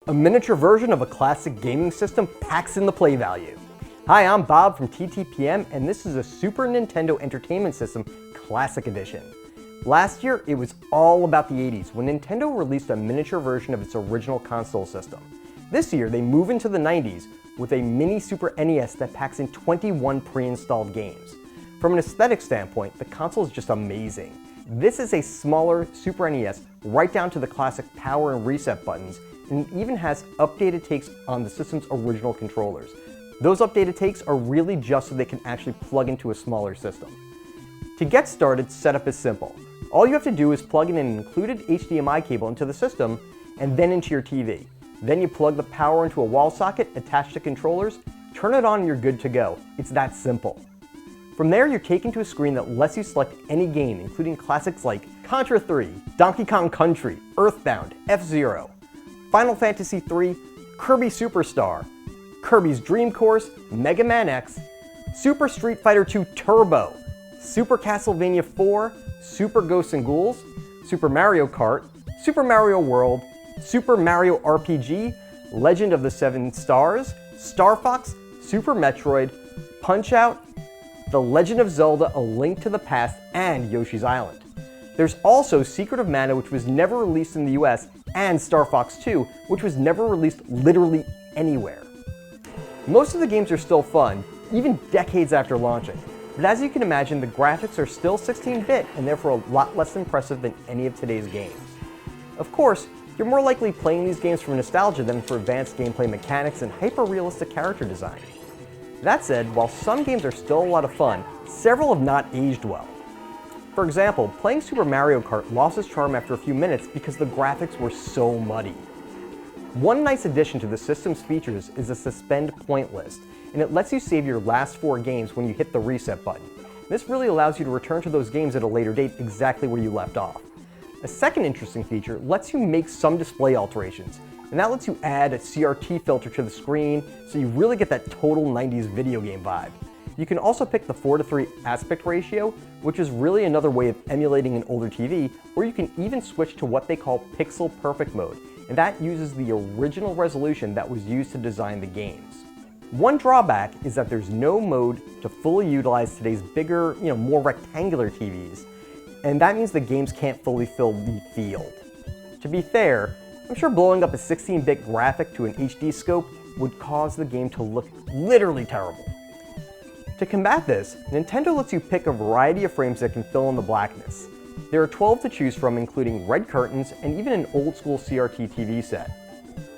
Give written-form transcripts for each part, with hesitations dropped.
A miniature version of a classic gaming system packs in the play value. Hi, I'm Bob from TTPM, and this is a Super Nintendo Entertainment System Classic Edition. Last year, it was all about the 80s when Nintendo released a miniature version of its original console system. This year, they move into the 90s with a mini Super NES that packs in 21 pre-installed games. From an aesthetic standpoint, the console is just amazing. This is a smaller Super NES right down to the classic power and reset buttons, and it even has updated takes on the system's original controllers. Those updated takes are really just so they can actually plug into a smaller system. To get started, setup is simple. All you have to do is plug in an included HDMI cable into the system and then into your TV. Then you plug the power into a wall socket attached to controllers, turn it on and you're good to go. It's that simple. From there, you're taken to a screen that lets you select any game, including classics like Contra 3, Donkey Kong Country, Earthbound, F-Zero, Final Fantasy III, Kirby Superstar, Kirby's Dream Course, Mega Man X, Super Street Fighter II Turbo, Super Castlevania 4, Super Ghosts and Ghouls, Super Mario Kart, Super Mario World, Super Mario RPG, Legend of the Seven Stars, Star Fox, Super Metroid, Punch-Out!, The Legend of Zelda: A Link to the Past, and Yoshi's Island. There's also Secret of Mana, which was never released in the US, and Star Fox 2, which was never released literally anywhere. Most of the games are still fun, even decades after launching, but as you can imagine, the graphics are still 16-bit and therefore a lot less impressive than any of today's games. Of course, you're more likely playing these games for nostalgia than for advanced gameplay mechanics and hyper-realistic character design. That said, while some games are still a lot of fun, several have not aged well. For example, playing Super Mario Kart lost its charm after a few minutes because the graphics were so muddy. One nice addition to the system's features is a suspend point list, and it lets you save your last 4 games when you hit the reset button. This really allows you to return to those games at a later date exactly where you left off. A second interesting feature lets you make some display alterations, and that lets you add a CRT filter to the screen so you really get that total 90s video game vibe. You can also pick the 4:3 aspect ratio, which is really another way of emulating an older TV, or you can even switch to what they call pixel perfect mode, and that uses the original resolution that was used to design the games. One drawback is that there's no mode to fully utilize today's bigger, more rectangular TVs, and that means the games can't fully fill the field. To be fair, I'm sure blowing up a 16-bit graphic to an HD scope would cause the game to look literally terrible. To combat this, Nintendo lets you pick a variety of frames that can fill in the blackness. There are 12 to choose from, including red curtains and even an old-school CRT TV set.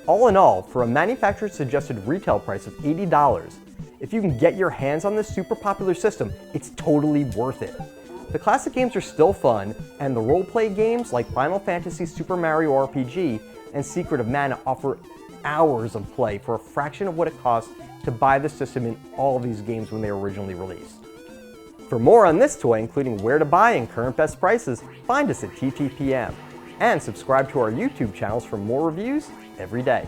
All in all, for a manufacturer's suggested retail price of $80, if you can get your hands on this super popular system, it's totally worth it. The classic games are still fun, and the role-play games like Final Fantasy Super Mario RPG and Secret of Mana offer hours of play for a fraction of what it costs to buy the system in all of these games when they were originally released. For more on this toy, including where to buy and current best prices, find us at TTPM, and subscribe to our YouTube channels for more reviews every day.